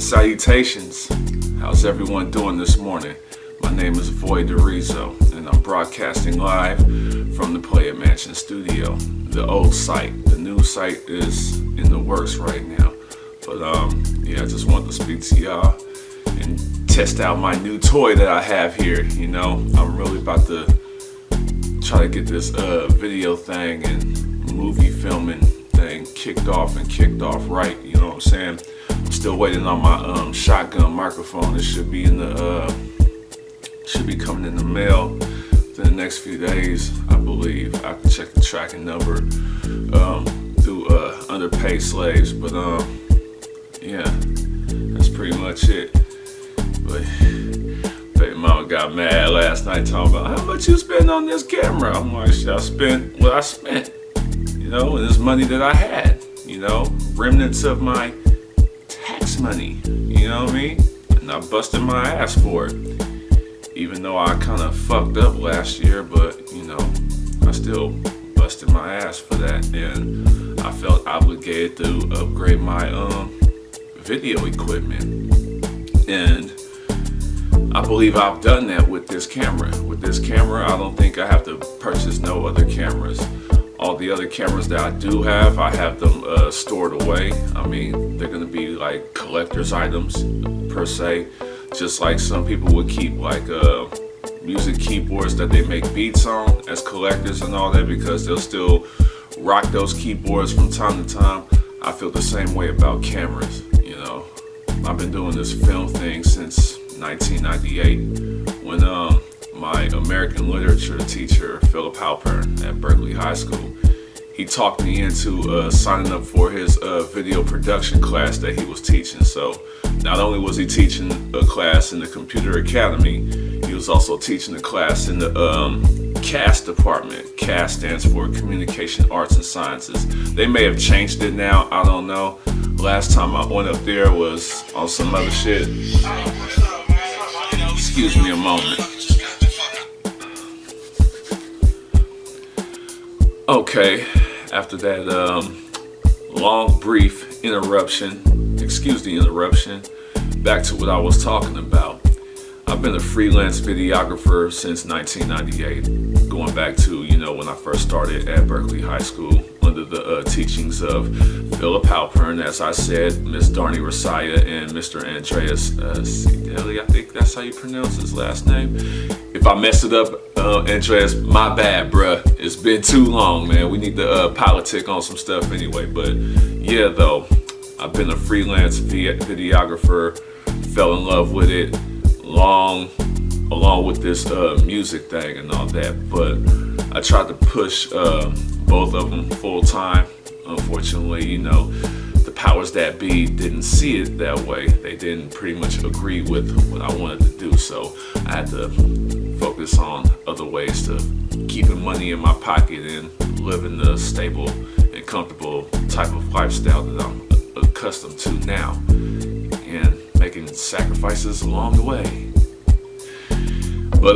and salutations. How's everyone doing this morning? My name is Voy Dureezzo, and I'm broadcasting live from the Player Mansion studio. The old site, the new site is in the works right now. But I just wanted to speak to y'all and test out my new toy that I have here. You know, I'm really about to try to get this video thing and movie filming thing kicked off right. You know what I'm saying? I'm still waiting on my shotgun microphone. It should be coming in the mail within the next few days, I believe. I can check the tracking number through Underpaid Slaves, but yeah, that's pretty much it. But baby mama got mad last night talking about how much you spend on this camera. I'm like, shit, I spent what I spent, you know, and this money that I had, you know, remnants of my tax money, you know what I mean? And I busted my ass for it. Even though I kind of fucked up last year, but you know, I still busted my ass for that, and I felt obligated to upgrade my video equipment, and I believe I've done that with this camera. With this camera, I don't think I have to purchase no other cameras. All the other cameras that I do have, I have them stored away. I mean, they're gonna be like collector's items per se. Just like some people would keep like music keyboards that they make beats on as collectors and all that, because they'll still rock those keyboards from time to time. I feel the same way about cameras, you know. I've been doing this film thing since 1998 when my American literature teacher, Philip Halpern at Berkeley High School, he talked me into signing up for his video production class that he was teaching. So not only was he teaching a class in the Computer Academy, he was also teaching a class in the CAS department. CAS stands for Communication Arts and Sciences. They may have changed it now, I don't know. Last time I went up there was on some other shit. Excuse me a moment. Okay, after that long brief interruption, excuse the interruption, back to what I was talking about. I've been a freelance videographer since 1998, going back to, you know, when I first started at Berkeley High School under the teachings of Philip Halpern, as I said, Miss Darnie Rasaya, and Mr. Andreas Sideli, I think that's how you pronounce his last name. If I messed it up, Andreas, my bad, bruh. It's been too long, man. We need to politic on some stuff anyway. But yeah, though, I've been a freelance videographer, fell in love with it along with this music thing and all that. But I tried to push both of them full time. Unfortunately, you know, the powers that be didn't see it that way. They didn't pretty much agree with what I wanted to do. So I had to focus on other ways to keeping money in my pocket and living the stable and comfortable type of lifestyle that I'm accustomed to now, and making sacrifices along the way. But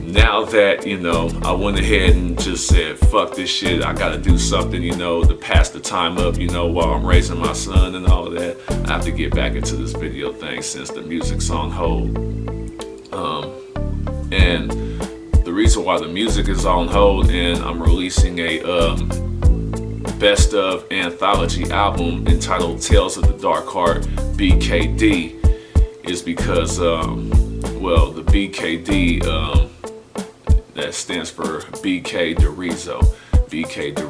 now that, you know, I went ahead and just said, fuck this shit, I gotta do something, you know, to pass the time up, you know, while I'm raising my son and all of that. I have to get back into this video thing since the music's on hold. And the reason why the music is on hold and I'm releasing a best of anthology album entitled Tales of the Darkheart B.K.D. is because well, the B.K.D. That stands for B.K.D. B.K.D.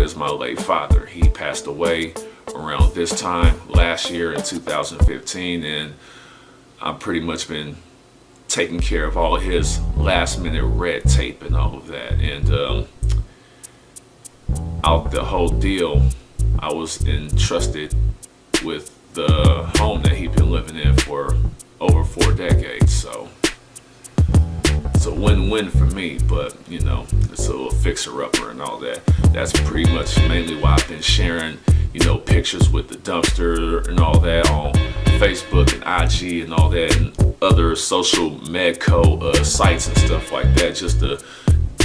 is my late father. He passed away around this time last year in 2015, and I've pretty much been taking care of all of his last minute red tape and all of that. And out the whole deal, I was entrusted with the home that he'd been living in for over 4 decades. So it's a win-win for me, but you know, it's a little fixer-upper and all that. That's pretty much mainly why I've been sharing, you know, pictures with the dumpster and all that on Facebook and IG and all that, and other social medco sites and stuff like that, just to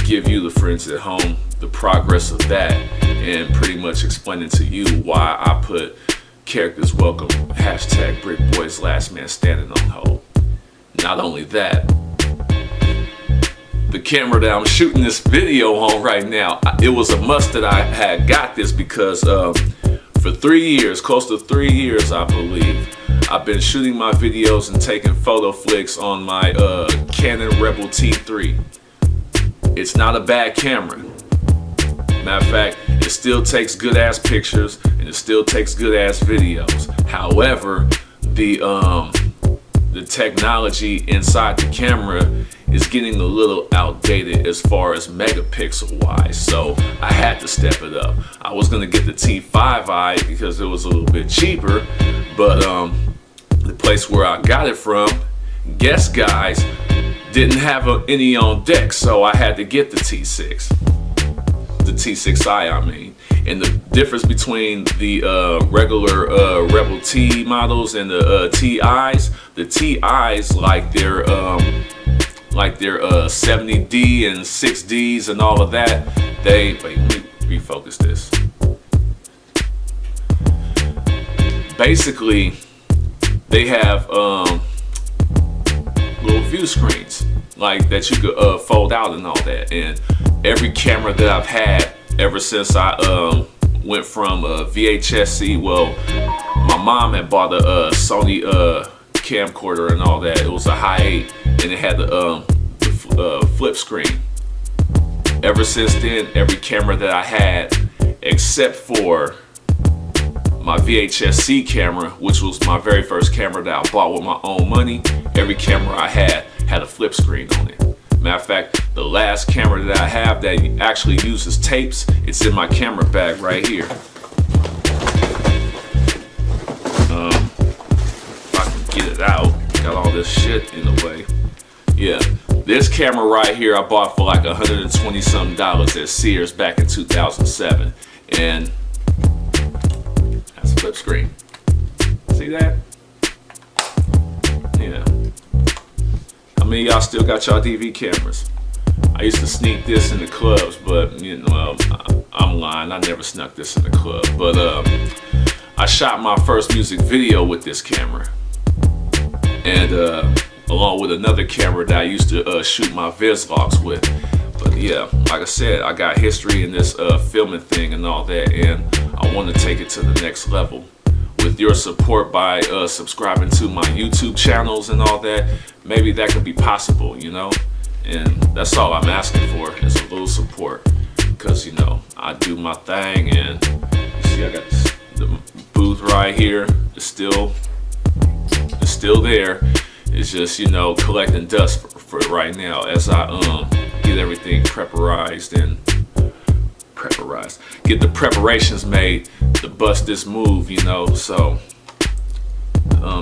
give you, the friends at home, the progress of that, and pretty much explaining to you why I put Characters welcome. Hashtag Brick Boys last man standing on hold. Not only that, the camera that I'm shooting this video on right now, it was a must that I had got this because for 3 years, close to 3 years I believe, I've been shooting my videos and taking photo flicks on my Canon Rebel T3. It's not a bad camera. Matter of fact, it still takes good ass pictures and it still takes good ass videos. However, the technology inside the camera is getting a little outdated as far as megapixel wise, so I had to step it up. I was gonna get the T5i because it was a little bit cheaper, but the place where I got it from, guess guys, didn't have any on deck, so I had to get the T6. The T6i, I mean. And the difference between the regular Rebel T models and the TIs like their 70D and 6Ds and all of that, wait, let me refocus this. Basically, they have little view screens like that you could fold out and all that. And every camera that I've had ever since I went from VHS-C, well, my mom had bought a Sony camcorder and all that. It was a high 8 and it had the flip screen. Ever since then, every camera that I had, except for my VHS-C camera, which was my very first camera that I bought with my own money, every camera I had a flip screen on it. Matter of fact, the last camera that I have that actually uses tapes, it's in my camera bag right here. If I can get it out, got all this shit in the way. Yeah, this camera right here I bought for like $120 something at Sears back in 2007, and that's a flip screen. See that? Yeah. I mean, y'all still got y'all DV cameras. I used to sneak this in the clubs, but you know, I'm lying. I never snuck this in the club. But I shot my first music video with this camera, and along with another camera that I used to shoot my Vizzlogs with. But yeah, like I said, I got history in this filming thing and all that, and I want to take it to the next level. With your support by subscribing to my YouTube channels and all that, maybe that could be possible, you know? And that's all I'm asking for is a little support, because, you know, I do my thing, and you see I got the booth right here. It's still there. It's just, you know, collecting dust for right now as I get everything preparized and get the preparations made to bust this move, you know. So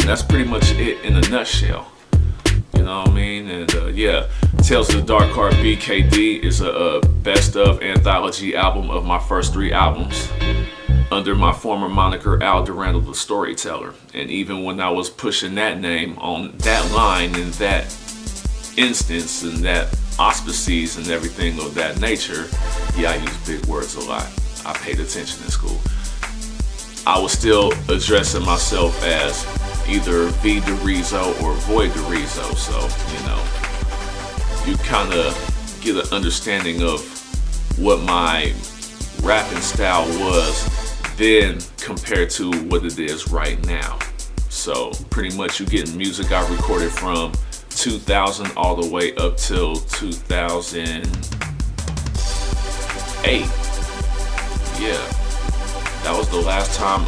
that's pretty much it in a nutshell, you know what I mean. And yeah, Tales of the Darkheart B.K.D is a best of anthology album of my first 3 albums under my former moniker Al Durandal the Storyteller. And even when I was pushing that name on that line in that instance and that auspices and everything of that nature, yeah, I use big words a lot. I paid attention in school. I was still addressing myself as either B. Dureezzo or Voy Dureezzo, so you know, you kind of get an understanding of what my rapping style was then compared to what it is right now. So pretty much you getting music I recorded from 2000 all the way up till 2008. Yeah, that was the last time.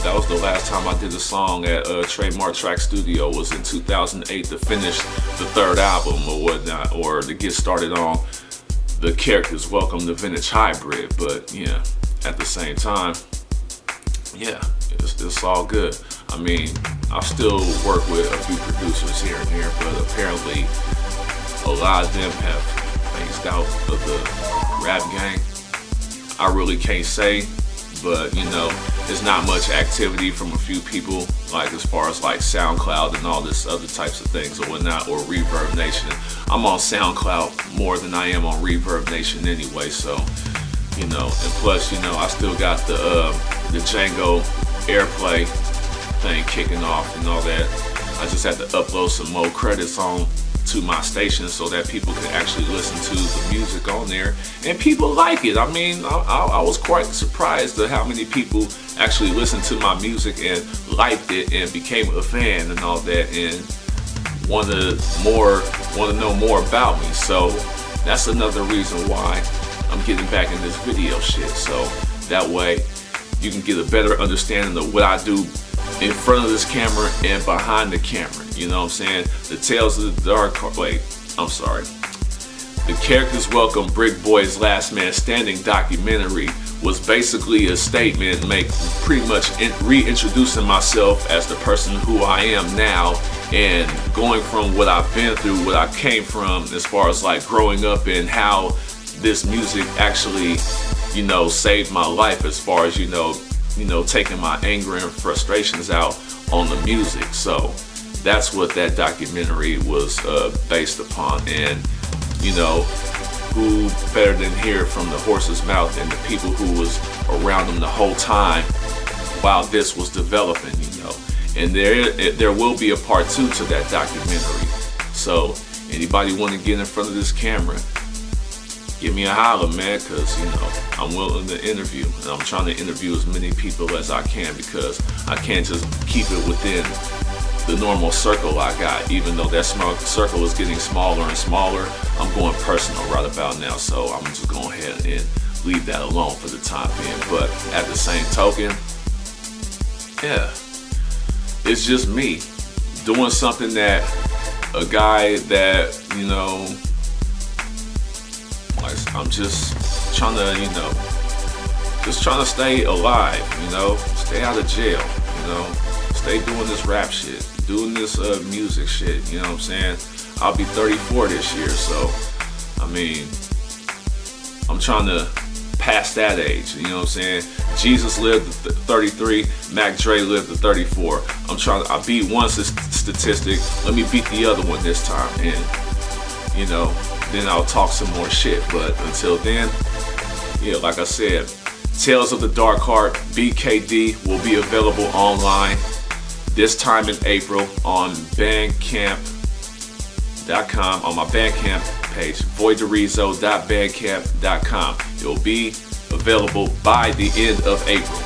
That was the last time I did a song at Trademark Track Studio. Was in 2008 to finish the 3rd album or whatnot, or to get started on the Characters Welcome the Vintage Hybrid. But yeah, at the same time, yeah, it's all good. I mean, I still work with a few producers here and there, but apparently a lot of them have phased out of the rap game. I really can't say, but you know, there's not much activity from a few people, like as far as like SoundCloud and all this other types of things or whatnot, or Reverb Nation. I'm on SoundCloud more than I am on Reverb Nation anyway, so you know, and plus, you know, I still got the Django airplay thing kicking off and all that. I just had to upload some more credits on to my station so that people can actually listen to the music on there, and people like it. I mean, I was quite surprised at how many people actually listened to my music and liked it and became a fan and all that, and want to know more about me. So that's another reason why I'm getting back in this video shit, so that way you can get a better understanding of what I do in front of this camera and behind the camera. You know what I'm saying? The Tales of the Darkheart, the Characters Welcome Brick Boy's Last Man Standing documentary was basically a statement pretty much reintroducing myself as the person who I am now, and going from what I've been through, what I came from as far as like growing up, and how this music actually, you know, saved my life as far as, you know, taking my anger and frustrations out on the music. So that's what that documentary was based upon. And, you know, who better than hear it from the horse's mouth and the people who was around them the whole time while this was developing, you know. And there will be a part 2 to that documentary. So anybody want to get in front of this camera, give me a holler, man, because, you know, I'm willing to interview, and I'm trying to interview as many people as I can, because I can't just keep it within the normal circle I got. Even though that small circle is getting smaller and smaller, I'm going personal right about now, so I'm just going ahead and leave that alone for the time being. But at the same token, yeah, it's just me doing something that a guy that, you know, I'm just trying to, you know, just trying to stay alive, you know, stay out of jail, you know, stay doing this rap shit, doing this music shit, you know what I'm saying? I'll be 34 this year, so, I mean, I'm trying to pass that age, you know what I'm saying? Jesus lived to 33, Mac Dre lived to 34. I beat one statistic, let me beat the other one this time, and, you know, then I'll talk some more shit. But until then, yeah, like I said, Tales of the Darkheart, B.K.D will be available online this time in April on Bandcamp.com, on my Bandcamp page, voydureezzo.bandcamp.com. It will be available by the end of April.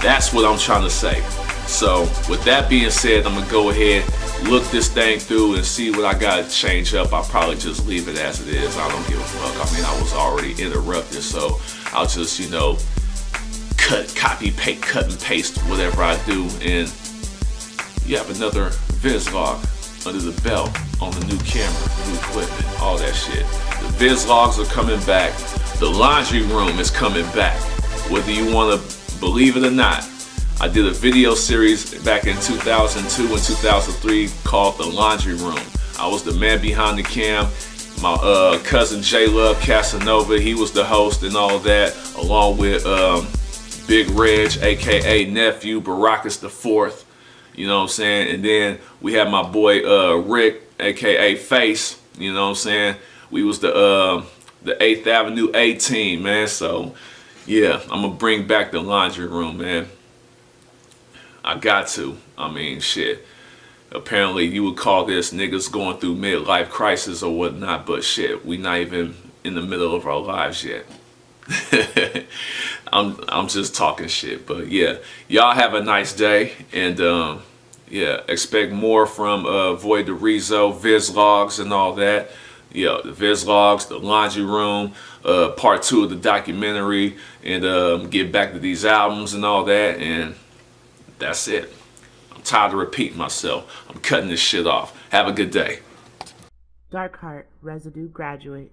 That's what I'm trying to say. So with that being said, I'm gonna go ahead, look this thing through and see what I gotta change up. I'll probably just leave it as it is. I don't give a fuck. I mean, I was already interrupted, so I'll just, you know, copy, paste, cut and paste whatever I do, and you have another Vizzlog under the belt on the new camera, new equipment, all that shit. The Vizzlogs are coming back. The laundry room is coming back. Whether you want to believe it or not, I did a video series back in 2002 and 2003 called The Laundry Room. I was the man behind the cam. My cousin J Love Casanova, he was the host and all that, along with Big Reg, aka nephew, Baracus the Fourth. You know what I'm saying? And then we had my boy Rick, aka Face. You know what I'm saying? We was the 8th Avenue A team, man. So yeah, I'm gonna bring back the laundry room, man. I got to. I mean, shit. Apparently, you would call this niggas going through midlife crisis or whatnot, but shit, we not even in the middle of our lives yet. I'm just talking shit, but yeah, y'all have a nice day, and yeah, expect more from Voy Dureezzo, Vizzlogs, and all that. Yeah, the Vizzlogs, the laundry room, part 2 of the documentary, and get back to these albums and all that, and that's it. I'm tired of repeating myself. I'm cutting this shit off. Have a good day. Darkheart residue graduates.